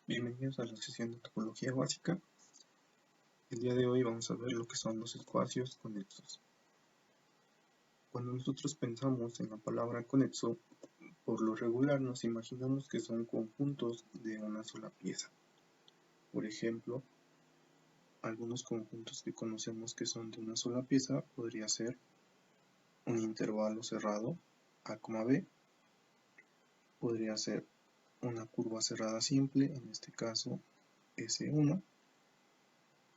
Bienvenidos a la sesión de topología básica. El día de hoy vamos a ver lo que son los espacios conexos. Cuando nosotros pensamos en la palabra conexo, por lo regular nos imaginamos que son conjuntos de una sola pieza. Por ejemplo, algunos conjuntos que conocemos que son de una sola pieza podría ser un intervalo cerrado A, B, podría ser una curva cerrada simple, en este caso S1.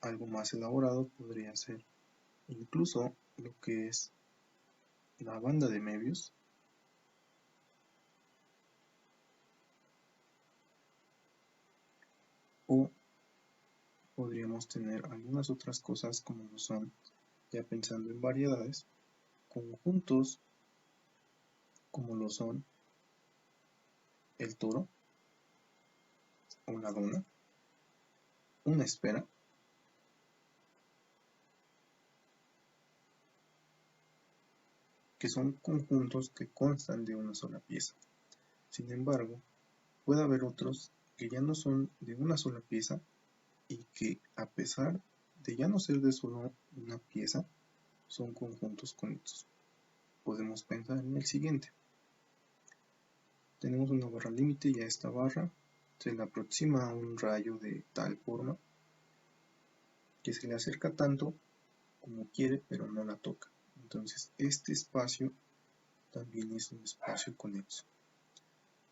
Algo más elaborado podría ser incluso lo que es la banda de Möbius, o podríamos tener algunas otras cosas como lo son, ya pensando en variedades, conjuntos como lo son el toro, una dona, una esfera, que son conjuntos que constan de una sola pieza. Sin embargo, puede haber otros que ya no son de una sola pieza y que, a pesar de ya no ser de solo una pieza, son conjuntos conexos. Podemos pensar en el siguiente. Tenemos una barra límite y a esta barra se le aproxima un rayo de tal forma que se le acerca tanto como quiere, pero no la toca. Entonces este espacio también es un espacio conexo.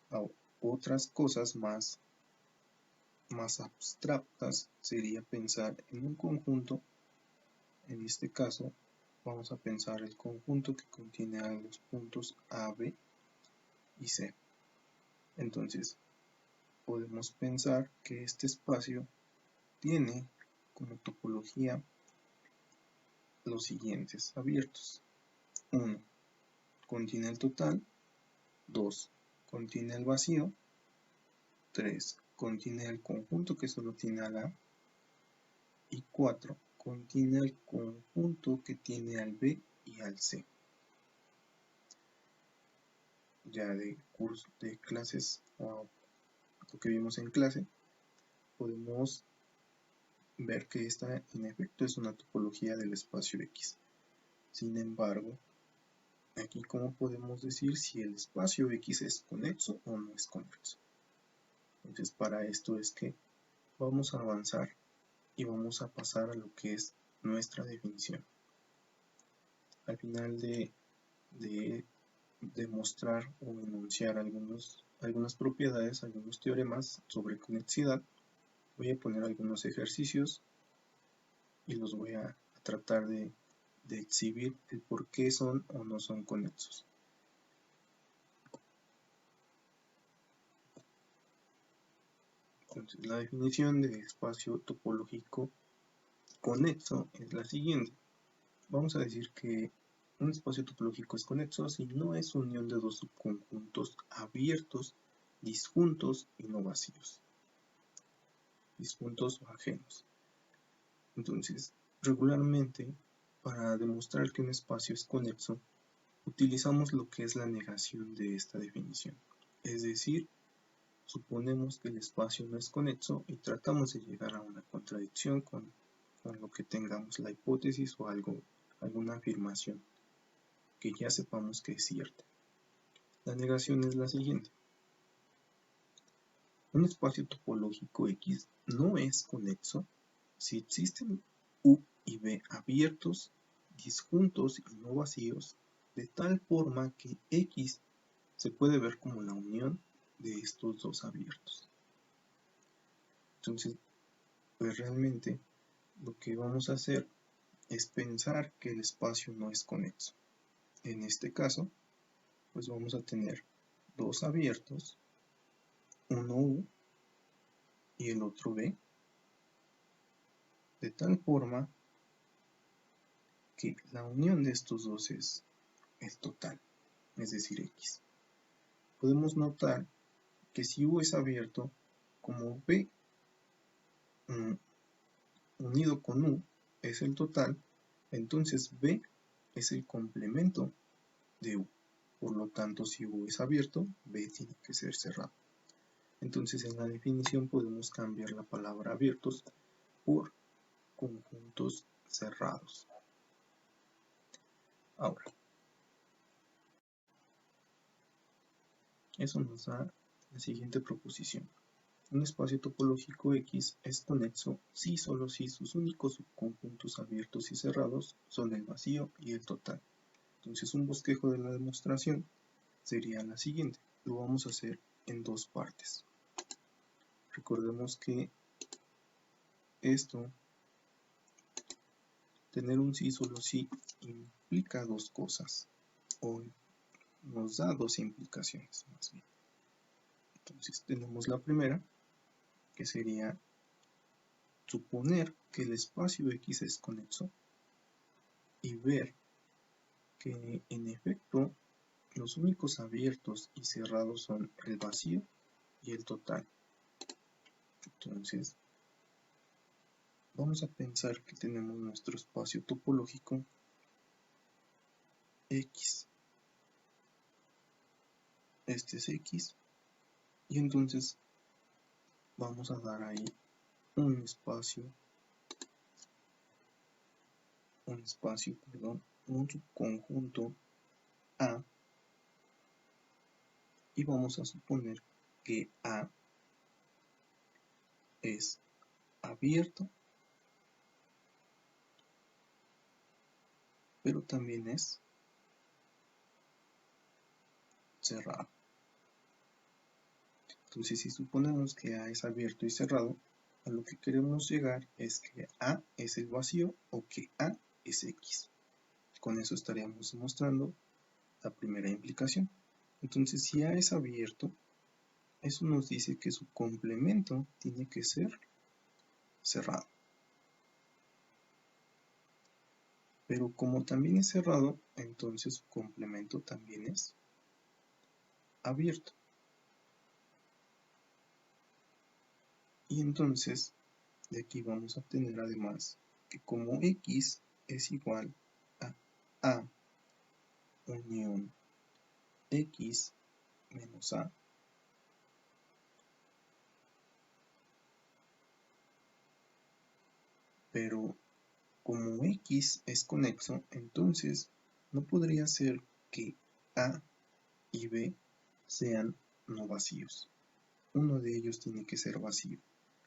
Ahora, otras cosas más abstractas sería pensar en un conjunto. En este caso vamos a pensar el conjunto que contiene a los puntos A, B y C. Entonces podemos pensar que este espacio tiene como topología los siguientes abiertos. 1. Contiene el total. 2. Contiene el vacío. 3. Contiene el conjunto que solo tiene al A. Y 4. Contiene el conjunto que tiene al B y al C. Ya de curso de clases o lo que vimos en clase, podemos ver que esta en efecto es una topología del espacio X. Sin embargo, aquí cómo podemos decir si el espacio X es conexo o no es conexo. Entonces para esto es que vamos a avanzar y vamos a pasar a lo que es nuestra definición. Al final de demostrar o enunciar algunas propiedades, algunos teoremas sobre conexidad, voy a poner algunos ejercicios y los voy a tratar de exhibir el por qué son o no son conexos. Entonces, la definición de espacio topológico conexo es la siguiente. Vamos a decir que un espacio topológico es conexo si no es unión de dos subconjuntos abiertos, disjuntos y no vacíos. Disjuntos o ajenos. Entonces, regularmente, para demostrar que un espacio es conexo, utilizamos lo que es la negación de esta definición. Es decir, suponemos que el espacio no es conexo y tratamos de llegar a una contradicción con lo que tengamos la hipótesis o alguna afirmación que ya sepamos que es cierta. La negación es la siguiente. Un espacio topológico X no es conexo si existen U y B abiertos, disjuntos y no vacíos, de tal forma que X se puede ver como la unión de estos dos abiertos. Entonces, pues realmente lo que vamos a hacer es pensar que el espacio no es conexo. En este caso, pues vamos a tener dos abiertos, uno U y el otro B, de tal forma que la unión de estos dos es el total, es decir, X. Podemos notar que si U es abierto, como B unido con U es el total, entonces B es el complemento de U. Por lo tanto, si U es abierto, B tiene que ser cerrado. Entonces en la definición podemos cambiar la palabra abiertos por conjuntos cerrados. Ahora, eso nos da la siguiente proposición. Un espacio topológico X es conexo si solo si sus únicos subconjuntos abiertos y cerrados son el vacío y el total. Entonces un bosquejo de la demostración sería la siguiente. Lo vamos a hacer en dos partes. Recordemos que esto, tener un sí solo sí, implica dos cosas, o nos da dos implicaciones más bien. Entonces tenemos la primera, que sería suponer que el espacio X es conexo y ver que en efecto los únicos abiertos y cerrados son el vacío y el total. Entonces vamos a pensar que tenemos nuestro espacio topológico X. Este es X y entonces vamos a dar ahí un espacio, un subconjunto A, y vamos a suponer que A es abierto, pero también es cerrado. Entonces, si suponemos que A es abierto y cerrado, a lo que queremos llegar es que A es el vacío o que A es X. Con eso estaríamos demostrando la primera implicación. Entonces, si A es abierto, eso nos dice que su complemento tiene que ser cerrado. Pero como también es cerrado, entonces su complemento también es abierto. Y entonces, de aquí vamos a obtener además que como X es igual a A unión X menos A, pero como X es conexo, entonces no podría ser que A y B sean no vacíos. Uno de ellos tiene que ser vacío.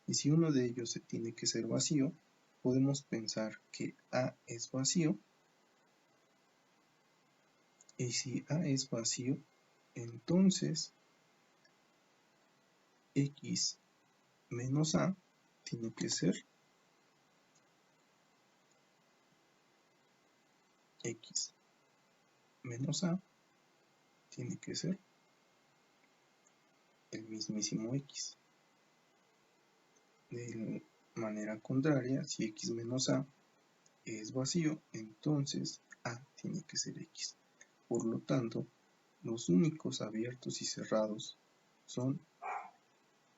Y si uno de ellos tiene que ser vacío, podemos pensar que A es vacío. Y si A es vacío, entonces X menos A tiene que ser X menos A tiene que ser el mismísimo X. De manera contraria, si X menos A es vacío, entonces A tiene que ser X. Por lo tanto, los únicos abiertos y cerrados son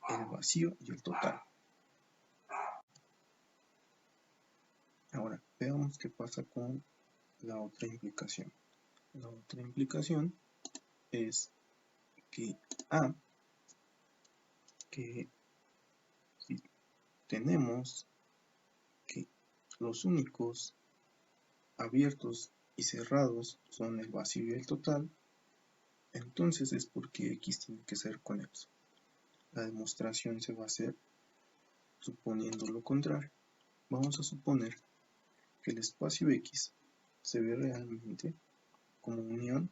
el vacío y el total. Ahora, veamos qué pasa con la otra implicación. La otra implicación es que A, que si tenemos que los únicos abiertos y cerrados son el vacío y el total, entonces es porque X tiene que ser conexo. La demostración se va a hacer suponiendo lo contrario. Vamos a suponer que el espacio X se ve realmente como unión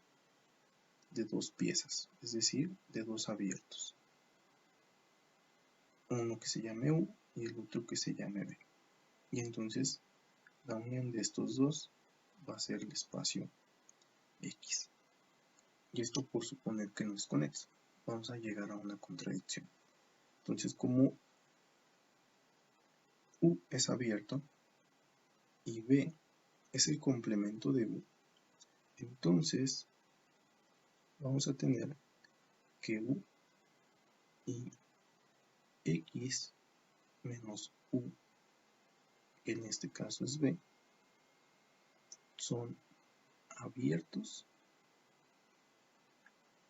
de dos piezas, es decir, de dos abiertos. Uno que se llame U y el otro que se llame B. Y entonces la unión de estos dos va a ser el espacio X. Y esto por suponer que no es conexo. Vamos a llegar a una contradicción. Entonces, como U es abierto y B es el complemento de U, entonces vamos a tener que U y X menos U, que en este caso es B, son abiertos,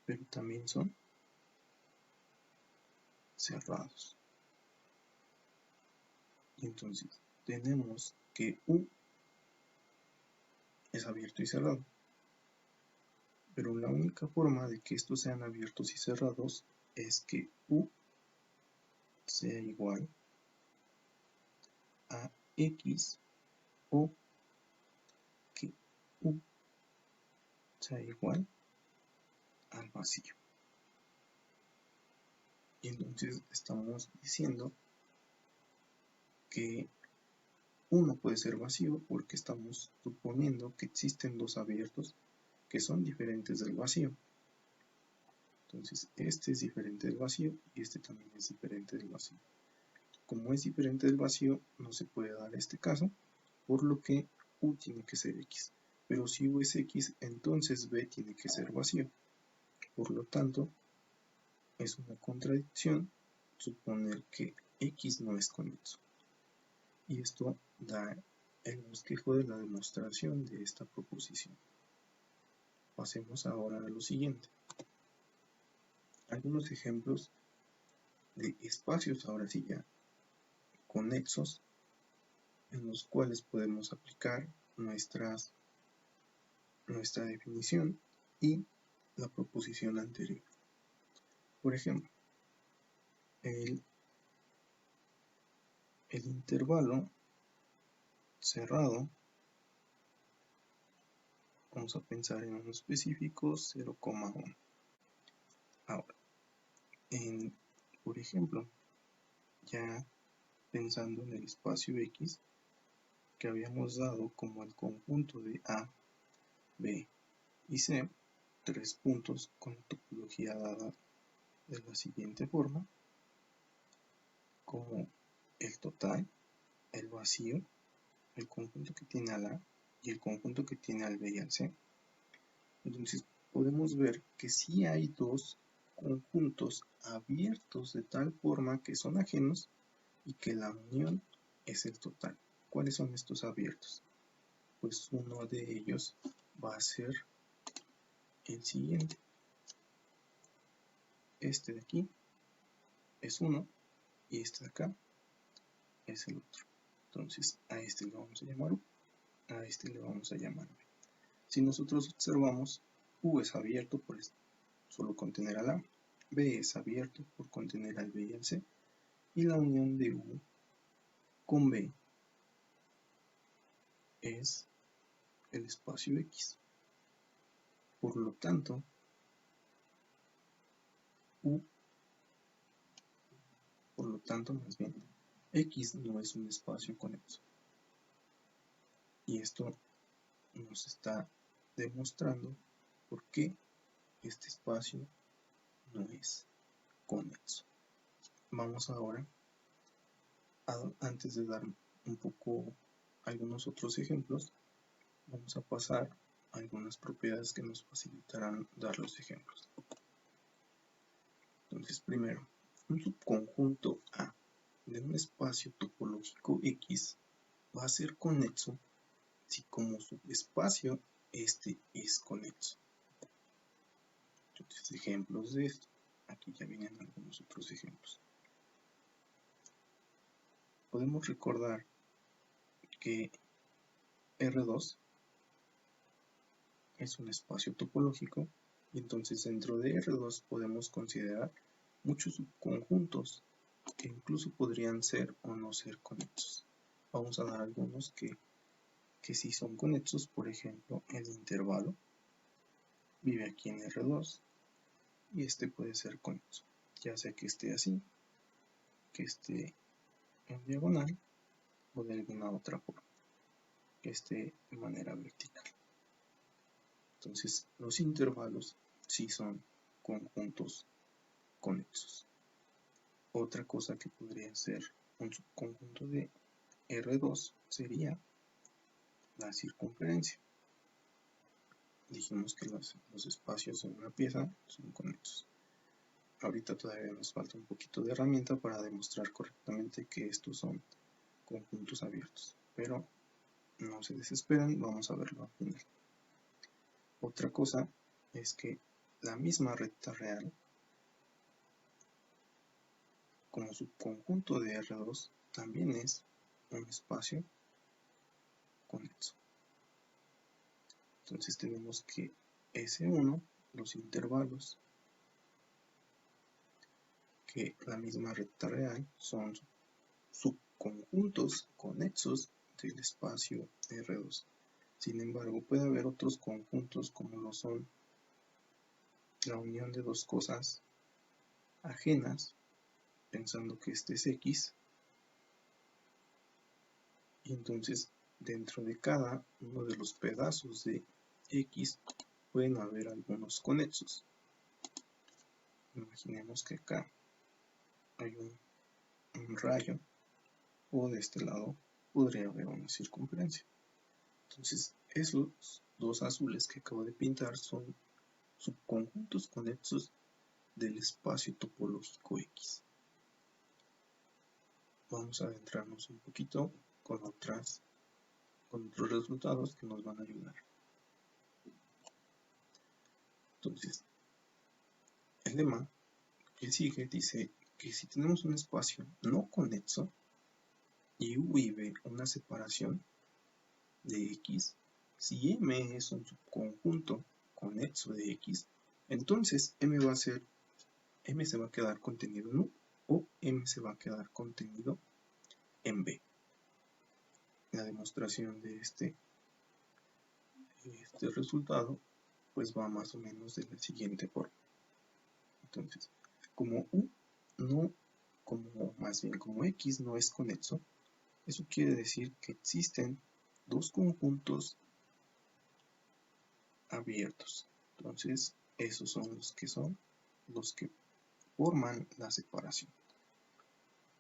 pero también son cerrados. Y entonces tenemos que U es abierto y cerrado. Pero la única forma de que estos sean abiertos y cerrados es que U sea igual a X o que U sea igual al vacío. Y entonces estamos diciendo que uno puede ser vacío porque estamos suponiendo que existen dos abiertos que son diferentes del vacío. Entonces este es diferente del vacío y este también es diferente del vacío. Como es diferente del vacío, no se puede dar este caso, por lo que U tiene que ser X. Pero si U es X, entonces B tiene que ser vacío. Por lo tanto, es una contradicción suponer que X no es conexo. Y esto da el bosquejo de la demostración de esta proposición. Pasemos ahora a lo siguiente. Algunos ejemplos de espacios, ahora sí ya, conexos, en los cuales podemos aplicar nuestra definición y la proposición anterior. Por ejemplo, el intervalo cerrado, vamos a pensar en un específico 0,1. Ahora, por ejemplo, ya pensando en el espacio X, que habíamos dado como el conjunto de A, B y C, tres puntos con la topología dada de la siguiente forma, como el total, el vacío, el conjunto que tiene al A y el conjunto que tiene al B y al C. Entonces podemos ver que sí hay dos conjuntos abiertos de tal forma que son ajenos y que la unión es el total. ¿Cuáles son estos abiertos? Pues uno de ellos va a ser el siguiente. Este de aquí es uno y este de acá es el otro. Entonces a este le vamos a llamar U, a este le vamos a llamar B. Si nosotros observamos, U es abierto por solo contener al A, B es abierto por contener al B y al C, y la unión de U con B es el espacio X. Por lo tanto, más bien, X no es un espacio conexo. Y esto nos está demostrando por qué este espacio no es conexo. Vamos ahora, antes de dar un poco algunos otros ejemplos, vamos a pasar a algunas propiedades que nos facilitarán dar los ejemplos. Entonces, primero, un subconjunto A de un espacio topológico X va a ser conexo si como subespacio este es conexo. Entonces, ejemplos de esto. Aquí ya vienen algunos otros ejemplos. Podemos recordar que R2 es un espacio topológico y entonces dentro de R2 podemos considerar muchos subconjuntos que incluso podrían ser o no ser conexos. Vamos a dar algunos que sí son conexos, por ejemplo el intervalo vive aquí en R2 y este puede ser conexo, ya sea que esté así, que esté en diagonal o de alguna otra forma, que esté de manera vertical. Entonces los intervalos sí son conjuntos conexos. Otra cosa que podría ser un subconjunto de R2 sería la circunferencia. Dijimos que los espacios en una pieza son conexos. Ahorita todavía nos falta un poquito de herramienta para demostrar correctamente que estos son conjuntos abiertos, pero no se desesperen, vamos a verlo al final. Otra cosa es que la misma recta real como subconjunto de R2 también es un espacio conexo. Entonces tenemos que S1, los intervalos, que la misma recta real son subconjuntos conexos del espacio R2. Sin embargo, puede haber otros conjuntos como lo son la unión de dos cosas ajenas, pensando que este es X, y entonces dentro de cada uno de los pedazos de X pueden haber algunos conexos. Imaginemos que acá hay un rayo, o de este lado podría haber una circunferencia. Entonces esos dos azules que acabo de pintar son subconjuntos conexos del espacio topológico X. Vamos a adentrarnos un poquito con otros resultados que nos van a ayudar. Entonces, el lema que sigue dice que si tenemos un espacio no conexo y U y B una separación de X, si M es un subconjunto conexo de X, entonces M se va a quedar contenido en U o M se va a quedar contenido en B. La demostración de este resultado pues va más o menos de la siguiente forma. Entonces, como U no, como X no es conexo, eso quiere decir que existen dos conjuntos abiertos. Entonces, esos son los que forman la separación.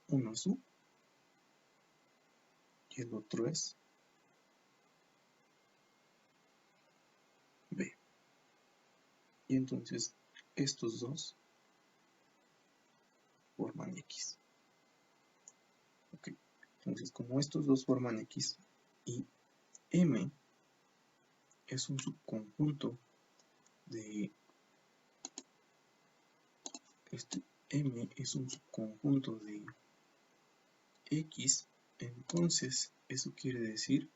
Uno es U y el otro es B. Y entonces estos dos forman X. Okay. Entonces, como estos dos forman X y M es un subconjunto de M es un subconjunto de X, entonces eso quiere decir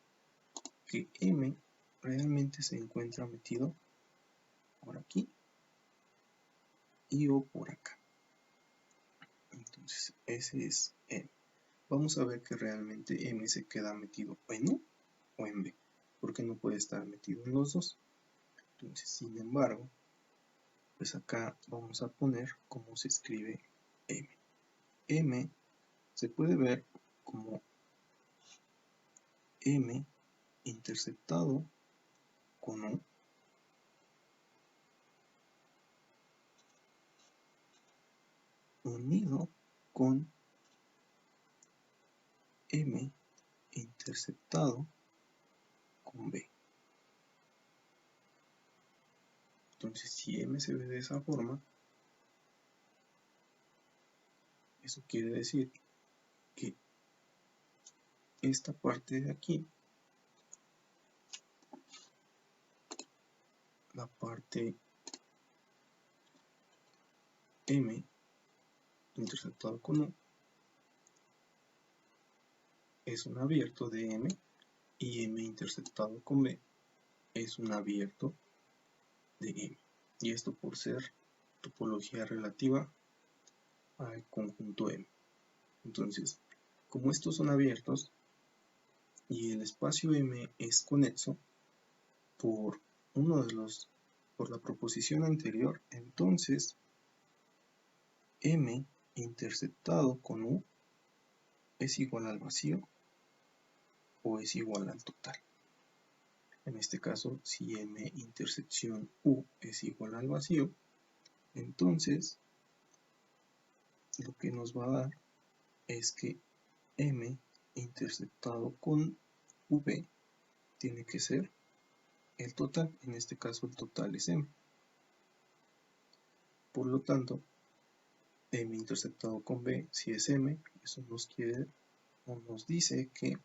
que M realmente se encuentra metido por aquí y O por acá. Entonces ese es M. Vamos a ver que realmente M se queda metido en U o en B, porque no puede estar metido en los dos. Entonces, sin embargo, pues acá vamos a poner cómo se escribe M. M se puede ver como M interceptado con U unido con M interceptado con B. Entonces, si M se ve de esa forma, eso quiere decir que esta parte de aquí, la parte M interceptado con U, es un abierto de M, y M interceptado con B es un abierto de M. Y esto por ser topología relativa al conjunto M. Entonces, como estos son abiertos y el espacio M es conexo por la proposición anterior, entonces M interceptado con U es igual al vacío o es igual al total. En este caso, si M intersección U es igual al vacío, entonces lo que nos va a dar es que M interceptado con V tiene que ser el total. En este caso el total es M. Por lo tanto, M interceptado con B, si es M, eso nos dice que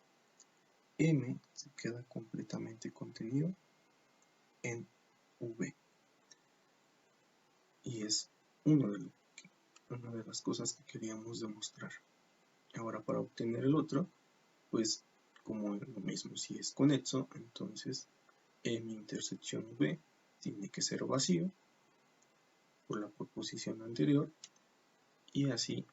M se queda completamente contenido en V. Y es uno una de las cosas que queríamos demostrar. Ahora, para obtener el otro, pues como lo mismo, si es conexo, entonces M intersección V tiene que ser vacío por la proposición anterior, y así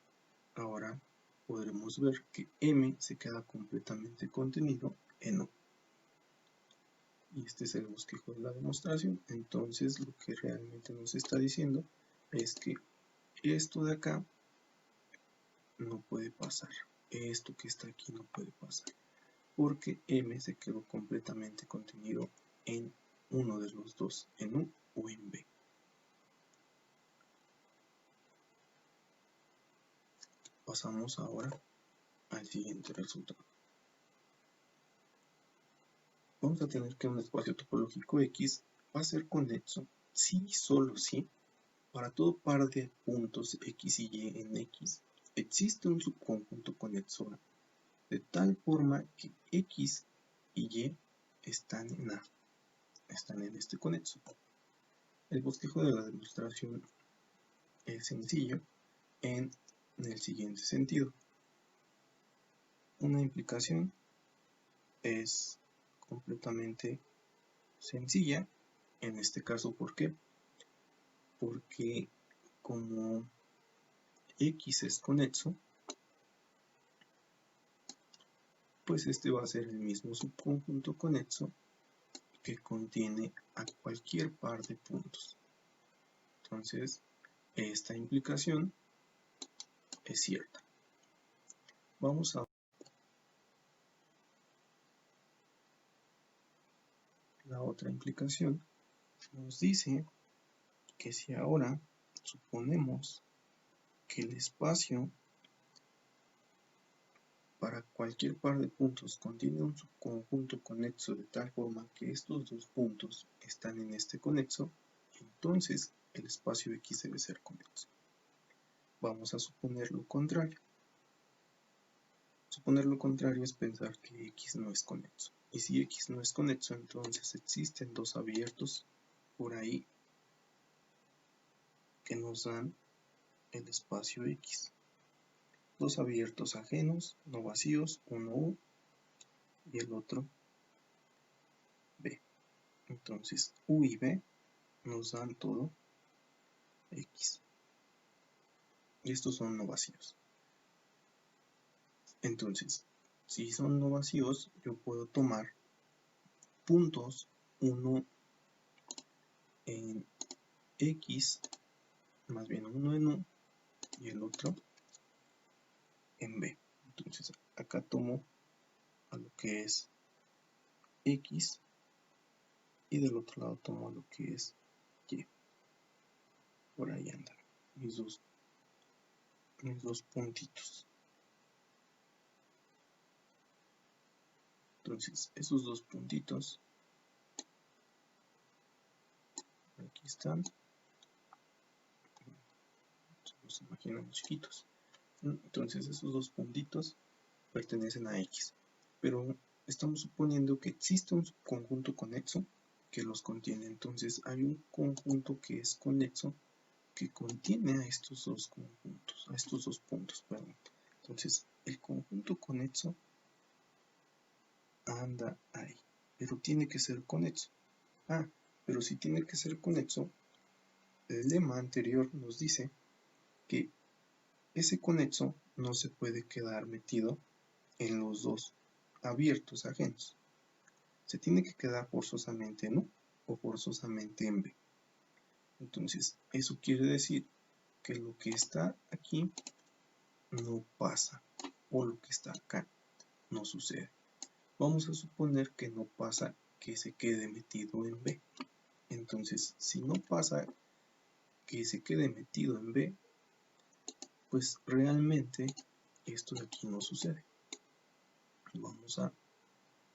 ahora podremos ver que M se queda completamente contenido en U. Y este es el bosquejo de la demostración. Entonces lo que realmente nos está diciendo es que esto de acá no puede pasar, esto que está aquí no puede pasar, porque M se quedó completamente contenido en uno de los dos, en U o en B. Pasamos ahora al siguiente resultado. Vamos a tener que un espacio topológico X va a ser conexo si y solo si para todo par de puntos X y Y en X existe un subconjunto conexo A, de tal forma que X y Y están en A, están en este conexo. El bosquejo de la demostración es sencillo en el siguiente sentido. Una implicación es completamente sencilla, en este caso, ¿por qué? Porque como X es conexo, pues este va a ser el mismo subconjunto conexo que contiene a cualquier par de puntos. Entonces, esta implicación es cierta. Vamos a la otra implicación. Nos dice que si ahora suponemos que el espacio para cualquier par de puntos contiene un subconjunto conexo de tal forma que estos dos puntos están en este conexo, entonces el espacio X debe ser conexo. Vamos a suponer lo contrario. Suponer lo contrario es pensar que X no es conexo. Y si X no es conexo, entonces existen dos abiertos por ahí que nos dan el espacio X. Dos abiertos ajenos, no vacíos, uno U y el otro B. Entonces U y B nos dan todo X. Y estos son no vacíos. Entonces, si son no vacíos, yo puedo tomar puntos, uno en X, más bien uno en U y el otro en B. Entonces acá tomo a lo que es X y del otro lado tomo a lo que es Y. Por ahí andan mis dos puntitos. Entonces esos dos puntitos aquí están, los imaginamos chiquitos. Entonces esos dos puntitos pertenecen a X, pero estamos suponiendo que existe un conjunto conexo que los contiene. Entonces hay un conjunto que es conexo que contiene a estos dos conjuntos, a estos dos puntos, perdón. Entonces el conjunto conexo anda ahí, pero tiene que ser conexo. Pero si tiene que ser conexo, el lema anterior nos dice que ese conexo no se puede quedar metido en los dos abiertos ajenos. Se tiene que quedar forzosamente en U o forzosamente en B. Entonces, eso quiere decir que lo que está aquí no pasa, o lo que está acá no sucede. Vamos a suponer que no pasa que se quede metido en B. Entonces, si no pasa que se quede metido en B, pues realmente esto de aquí no sucede.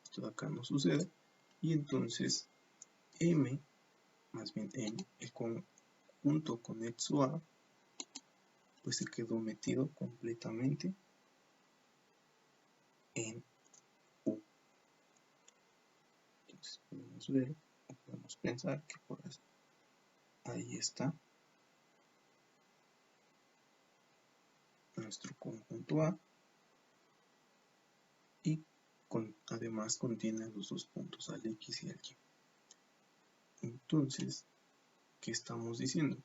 Esto de acá no sucede, y entonces M, más bien M, el conjunto conexo A, pues se quedó metido completamente en U. Entonces podemos ver, o podemos pensar que por ahí está nuestro conjunto A y además contiene los dos puntos al X y al Y. Entonces, ¿qué estamos diciendo?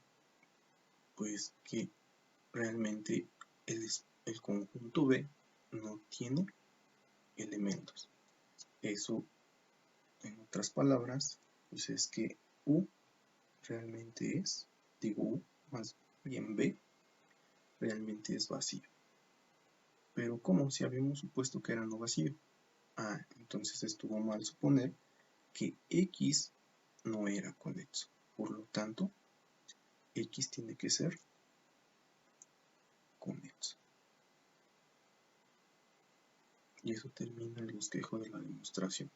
Pues que realmente el conjunto B no tiene elementos. Eso, en otras palabras, pues es que U realmente es, U más bien B, realmente es vacío. Pero ¿cómo? Si habíamos supuesto que era no vacío. Entonces estuvo mal suponer que X no era conexo. Por lo tanto, X tiene que ser conexo. Y eso termina el bosquejo de la demostración.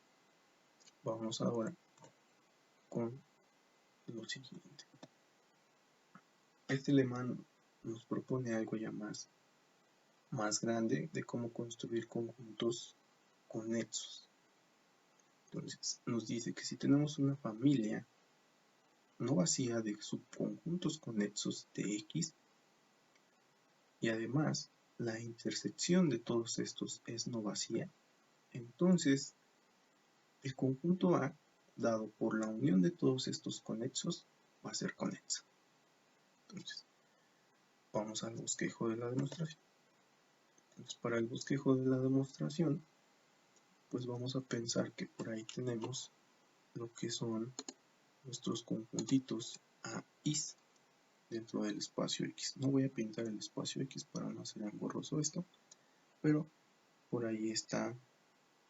Vamos ahora con lo siguiente. Este lema nos propone algo ya más grande de cómo construir conjuntos conexos. Entonces, nos dice que si tenemos una familia no vacía de subconjuntos conexos de X, y además la intersección de todos estos es no vacía, entonces el conjunto A, dado por la unión de todos estos conexos, va a ser conexo. Entonces, vamos al bosquejo de la demostración. Entonces, para el bosquejo de la demostración, pues vamos a pensar que por ahí tenemos lo que son nuestros conjuntitos A, Is dentro del espacio X. No voy a pintar el espacio X para no hacer engorroso esto, pero por ahí está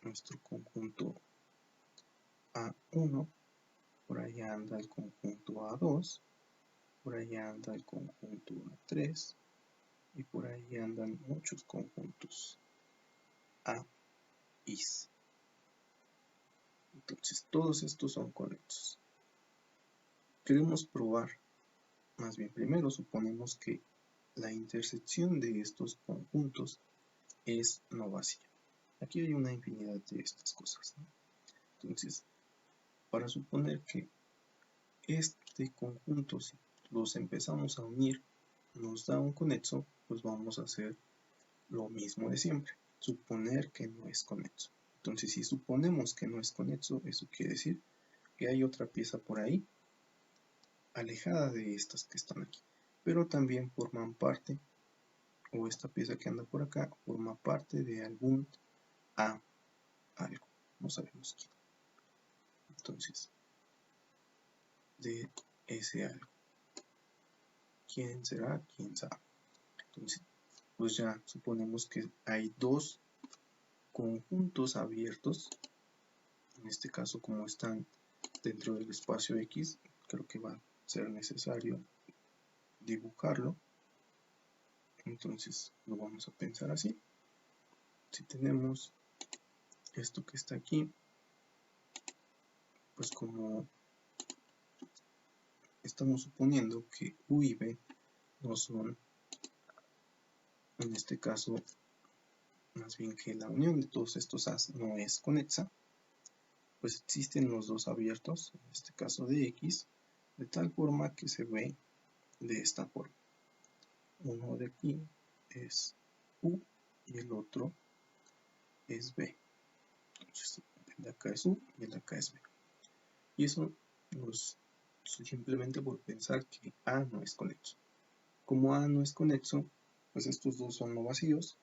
nuestro conjunto A1, por ahí anda el conjunto A2, por ahí anda el conjunto A3 y por ahí andan muchos conjuntos A, Is. Entonces todos estos son conexos. Queremos probar, más bien primero suponemos que la intersección de estos conjuntos es no vacía. Aquí hay una infinidad de estas cosas, ¿no? Entonces, para suponer que este conjunto, si los empezamos a unir, nos da un conexo, pues vamos a hacer lo mismo de siempre, suponer que no es conexo. Entonces, si suponemos que no es conexo, eso quiere decir que hay otra pieza por ahí, alejada de estas que están aquí, pero también forman parte, o esta pieza que anda por acá, forma parte de algún A, algo, no sabemos quién. Entonces, de ese algo, ¿quién será? ¿Quién sabe? Entonces, pues ya suponemos que hay dos conjuntos abiertos, en este caso como están dentro del espacio X, creo que va a ser necesario dibujarlo. Entonces lo vamos a pensar así. Si tenemos esto que está aquí, pues como estamos suponiendo que U y B no son, en este caso, más bien que la unión de todos estos A's no es conexa, pues existen los dos abiertos, en este caso de X, de tal forma que se ve de esta forma. Uno de aquí es U y el otro es B. Entonces, el de acá es U y el de acá es B. Y eso nos simplemente por pensar que A no es conexo. Como A no es conexo, pues estos dos son no vacíos.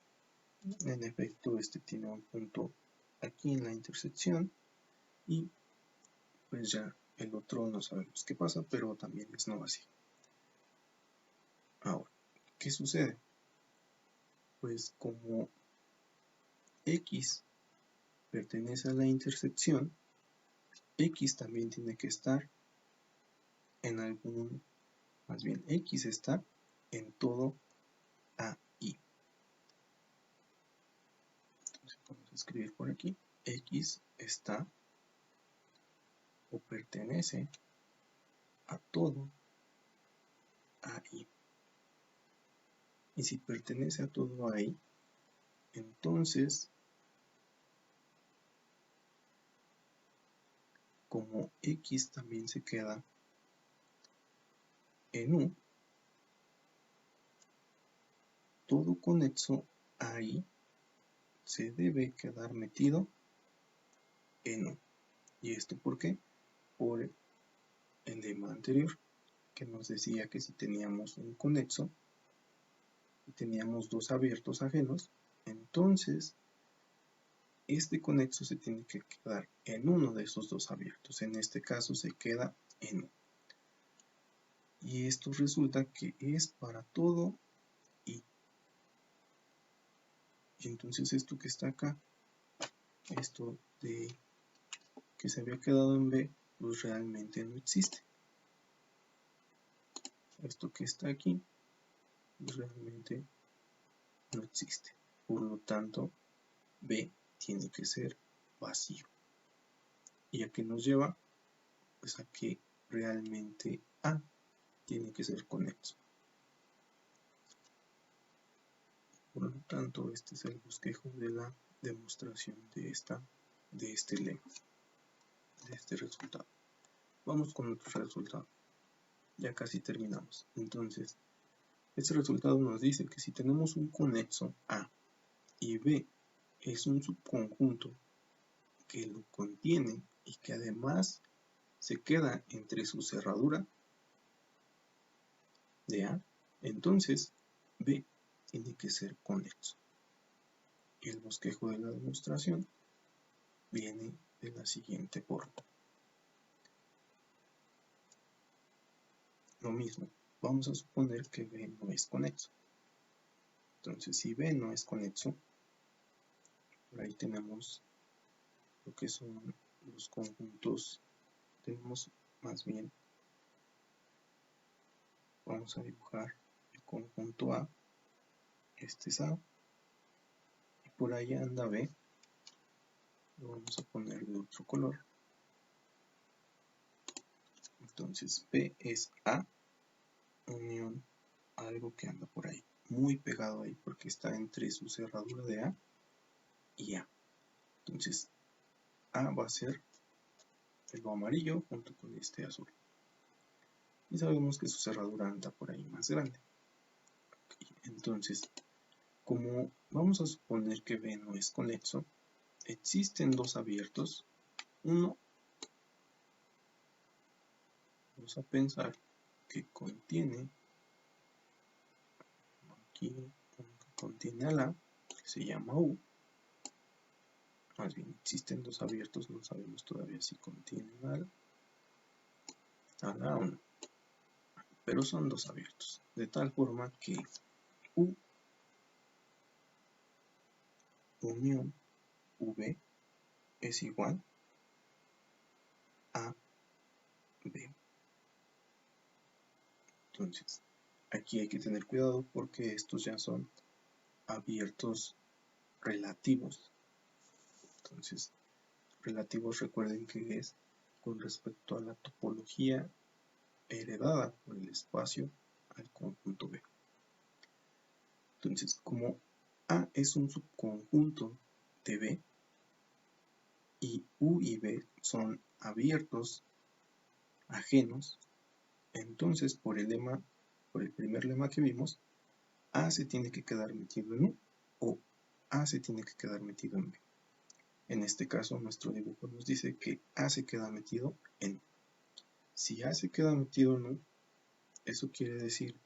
En efecto, este tiene un punto aquí en la intersección y pues ya el otro no sabemos qué pasa, pero también es no vacío. Ahora, ¿qué sucede? Pues como X pertenece a la intersección, X también tiene que estar en algún, más bien X está en todo AI. Entonces vamos a escribir por aquí, X está o pertenece a todo AI. Y si pertenece a todo AI, entonces como X también se queda en U, todo conexo ahí se debe quedar metido en U. ¿Y esto por qué? Por el lema anterior, que nos decía que si teníamos un conexo y teníamos dos abiertos ajenos, entonces este conexo se tiene que quedar en uno de esos dos abiertos. En este caso se queda en U. Y esto resulta que es para todo I. Y entonces esto que está acá, esto de que se había quedado en B, pues realmente no existe. Esto que está aquí, pues realmente no existe. Por lo tanto, B tiene que ser vacío. ¿Y a qué nos lleva? Pues a que realmente A tiene que ser conexo. Por lo tanto, este es el bosquejo de la demostración de este lema, de este resultado. Vamos con otro resultado. Ya casi terminamos. Entonces, este resultado nos dice que si tenemos un conexo A y B es un subconjunto que lo contiene y que además se queda entre su cerradura de A, entonces B tiene que ser conexo. Y el bosquejo de la demostración viene de la siguiente forma. Lo mismo, vamos a suponer que B no es conexo. Entonces, si B no es conexo, por ahí tenemos lo que son los conjuntos. Tenemos más bien, vamos a dibujar el conjunto A, este es A, y por ahí anda B, lo vamos a poner de otro color. Entonces B es A unión algo que anda por ahí, muy pegado ahí porque está entre su cerradura de A y A. Entonces A va a ser lo amarillo junto con este azul. Y sabemos que su cerradura anda por ahí más grande. Entonces, como vamos a suponer que B no es conexo, existen dos abiertos. Uno, vamos a pensar que contiene, aquí uno que contiene a la, que se llama U. Más bien existen dos abiertos, no sabemos todavía si contienen a la o no. Pero son dos abiertos, de tal forma que U unión V es igual a B. Entonces, aquí hay que tener cuidado porque estos ya son abiertos relativos. Entonces, relativos recuerden que es con respecto a la topología heredada por el espacio al conjunto B. Entonces, como A es un subconjunto de B y U y B son abiertos ajenos, entonces por el primer lema que vimos, A se tiene que quedar metido en U o A se tiene que quedar metido en B. En este caso, nuestro dibujo nos dice que A se queda metido en U. Si A se queda metido en U, eso quiere decir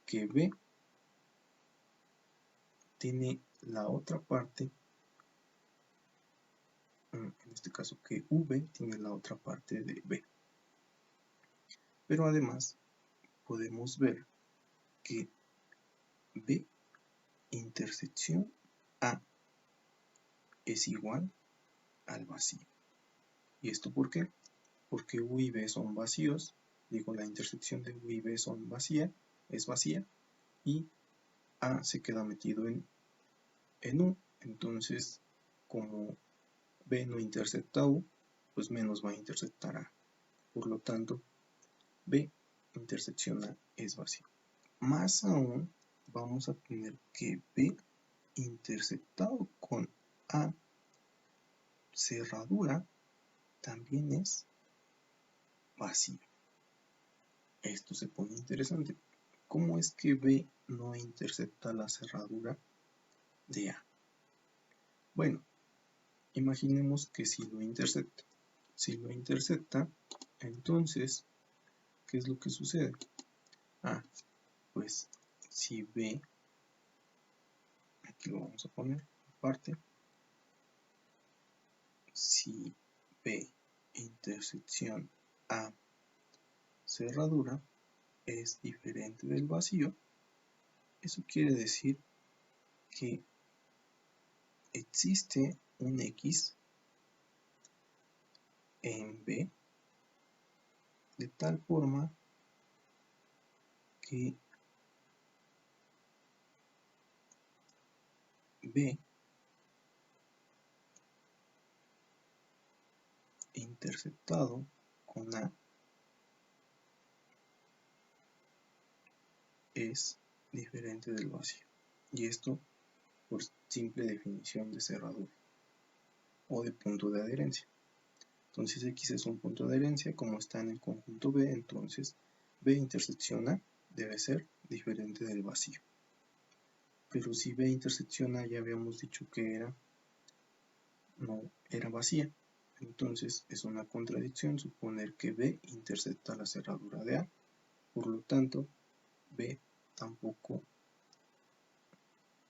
que B tiene la otra parte, en este caso que V tiene la otra parte de B. Pero además podemos ver que B intersección A es igual al vacío. ¿Y esto por qué? Porque U y B son vacíos, digo la intersección de U y B son es vacía, y A se queda metido en U, entonces como B no intersecta U, pues menos va a intersectar A. Por lo tanto, B intersección A es vacío. Más aún, vamos a tener que B intersectado con A cerradura también es vacío. Esto se pone interesante ¿cómo es que B no intercepta la cerradura de A? Bueno, imaginemos que sí lo intercepta. Si lo intercepta, entonces, ¿qué es lo que sucede? Pues si B, aquí lo vamos a poner aparte, si B intersección A cerradura es diferente del vacío, eso quiere decir que existe un X en B de tal forma que B interceptado con A es diferente del vacío, y esto por simple definición de cerradura o de punto de adherencia. Entonces X es un punto de adherencia, como está en el conjunto B, entonces B intersección A debe ser diferente del vacío. Pero si B intersección A ya habíamos dicho que no era vacía, entonces es una contradicción suponer que B intercepta la cerradura de A, por lo tanto B tampoco,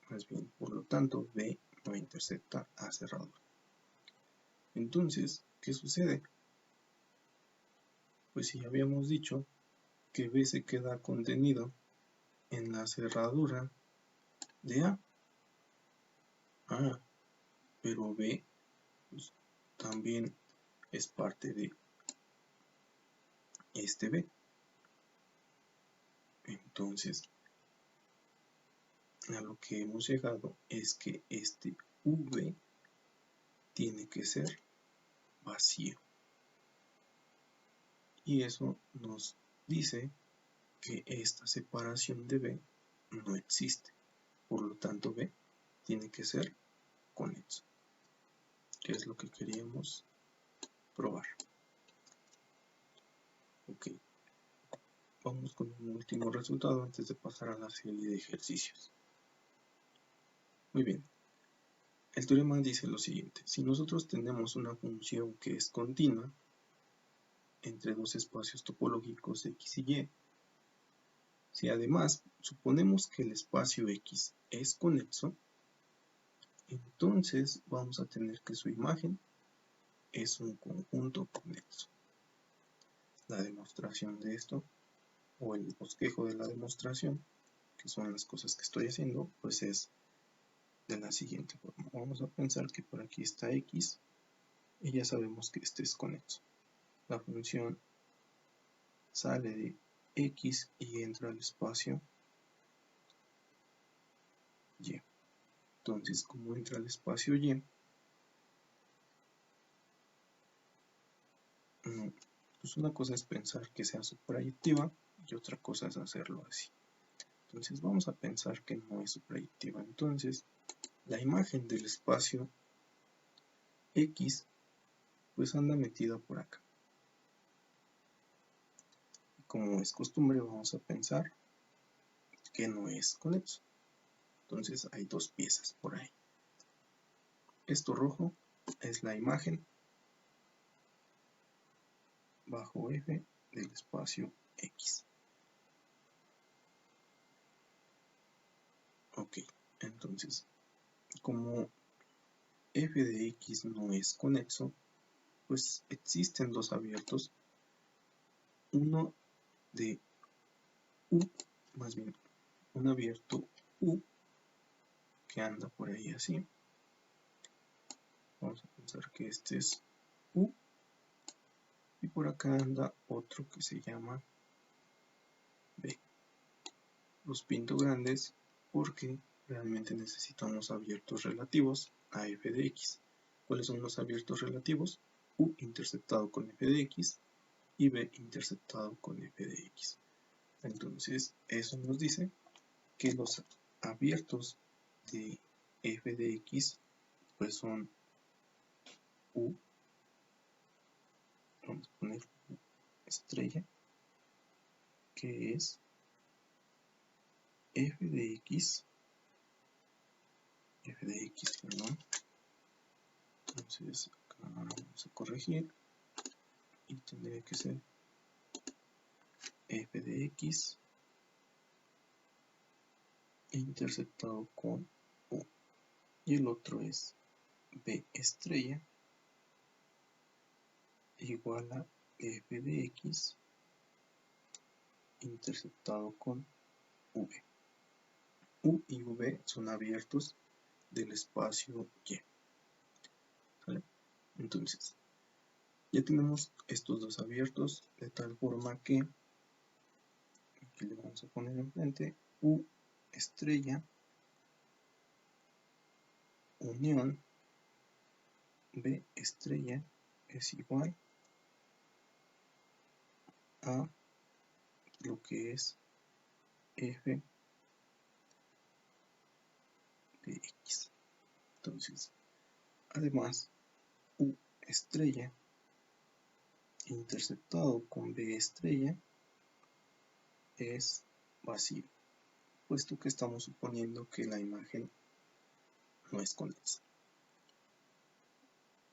más bien, por lo tanto B no intercepta A cerradura. Entonces, ¿qué sucede? Pues si habíamos dicho que B se queda contenido en la cerradura de A. Pero B pues, también es parte de este B. Entonces, a lo que hemos llegado es que este V tiene que ser vacío. Y eso nos dice que esta separación de B no existe. Por lo tanto, B tiene que ser conexo, que es lo que queríamos probar. Ok, vamos con un último resultado antes de pasar a la serie de ejercicios. Muy bien, el teorema dice lo siguiente: si nosotros tenemos una función que es continua entre dos espacios topológicos X y Y, si además suponemos que el espacio X es conexo, entonces vamos a tener que su imagen es un conjunto conexo. La demostración de esto, o el bosquejo de la demostración, que son las cosas que estoy haciendo, pues es de la siguiente forma. Vamos a pensar que por aquí está X y ya sabemos que este es conexo. La función sale de X y entra al espacio Y. Entonces, como entra al espacio Y, pues una cosa es pensar que sea suprayectiva y otra cosa es hacerlo así. Entonces vamos a pensar que no es suprayectiva. Entonces, la imagen del espacio X pues anda metida por acá. Como es costumbre, vamos a pensar que no es conexo. Entonces hay dos piezas por ahí. Esto rojo es la imagen bajo F del espacio X. Ok, entonces, como F de X no es conexo, pues existen dos abiertos, uno de U, más bien un abierto U que anda por ahí así. Vamos a pensar que este es U y por acá anda otro que se llama B. Los pinto grandes porque realmente necesitamos abiertos relativos a F de X. ¿Cuáles son los abiertos relativos? U interceptado con F de X y B interceptado con F de X. Entonces, eso nos dice que los abiertos de F de X pues son U, vamos a poner U estrella, que es f de x, perdón. Entonces acá vamos a corregir y tendría que ser f de x interceptado con u, y el otro es b estrella igual a f de x interceptado con v. U y v son abiertos del espacio Y. ¿Vale? Entonces, ya tenemos estos dos abiertos de tal forma que aquí le vamos a poner enfrente U estrella unión B estrella es igual a lo que es f de x. Entonces, además, U estrella interceptado con B estrella es vacío, puesto que estamos suponiendo que la imagen no es conexa.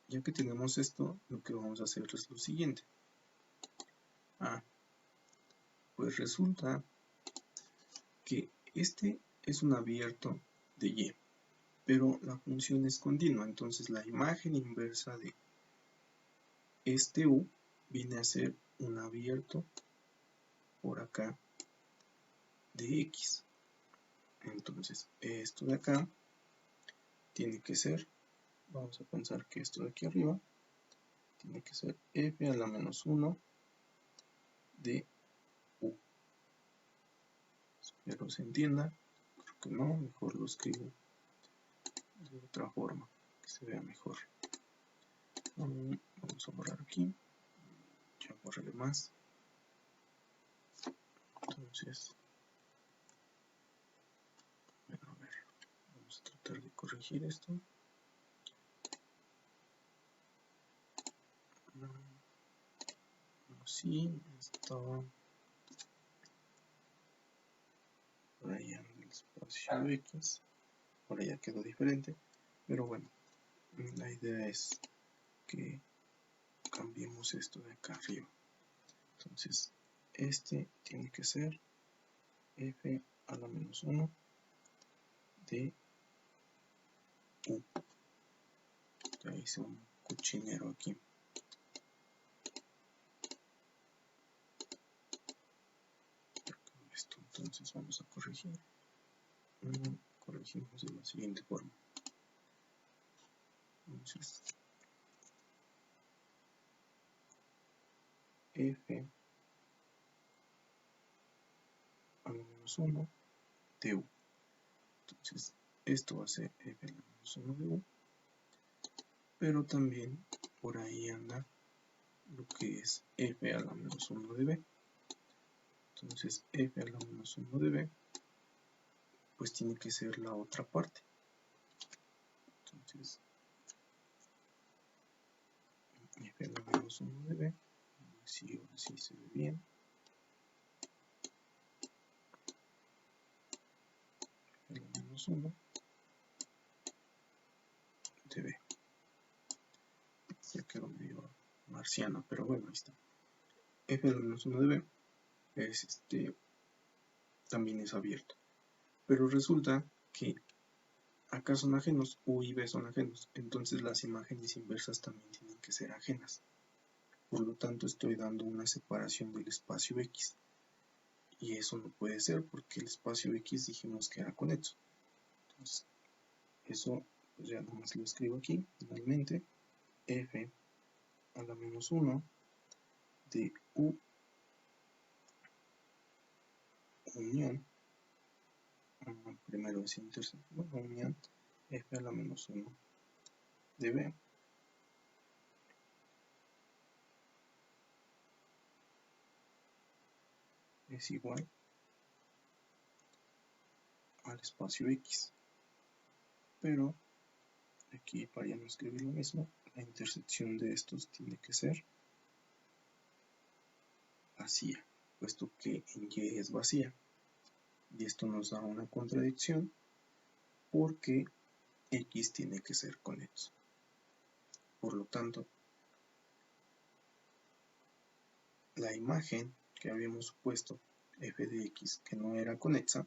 Ya que tenemos esto, lo que vamos a hacer es lo siguiente. Pues resulta que este es un abierto de Y, pero la función es continua, entonces la imagen inversa de este U viene a ser un abierto por acá de X. Entonces esto de acá tiene que ser, vamos a pensar que esto de aquí arriba tiene que ser f a la menos 1 de U. Espero se entienda, creo que no, mejor lo escribo de otra forma, que se vea mejor. Vamos a borrar aquí, ya borré más. Entonces, bueno, a ver, vamos a tratar de corregir esto. Sí, estaba por ahí en el espacio X, por allá quedó diferente, pero bueno, la idea es que cambiemos esto de acá arriba. Entonces, este tiene que ser f a la menos 1 de u. Ya hice un cochinero aquí. Esto, entonces vamos a corregir. Corregimos de la siguiente forma. Entonces, f a la menos 1 de u. Entonces, esto va a ser f a la menos 1 de u, pero también por ahí anda lo que es f a la menos 1 de b. Entonces, f a la menos 1 de b, pues tiene que ser la otra parte. Entonces, f a la menos 1 de b, si ahora sí se ve bien. F a la menos 1 de b. Ya quedó medio marciano, pero bueno, ahí está. F a la menos 1 de b es también es abierto. Pero resulta que acá son ajenos, U y B son ajenos, entonces las imágenes inversas también tienen que ser ajenas. Por lo tanto, estoy dando una separación del espacio X. Y eso no puede ser porque el espacio X dijimos que era conexo. Entonces, eso pues ya nomás lo escribo aquí. Finalmente, f a la menos 1 de U unión, primero es intersección, unión f a la menos 1 de B es igual al espacio X. Pero aquí, para ya no escribir lo mismo, la intersección de estos tiene que ser vacía, puesto que en Y es vacía. y esto nos da una contradicción porque x tiene que ser conexo. Por lo tanto, la imagen que habíamos supuesto f de x que no era conexa,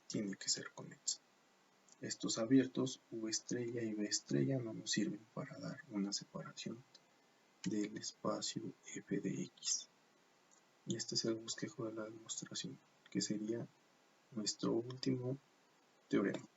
tiene que ser conexa. Estos abiertos U estrella y B estrella no nos sirven para dar una separación del espacio f de x. Y este es el bosquejo de la demostración, que sería nuestro último teorema.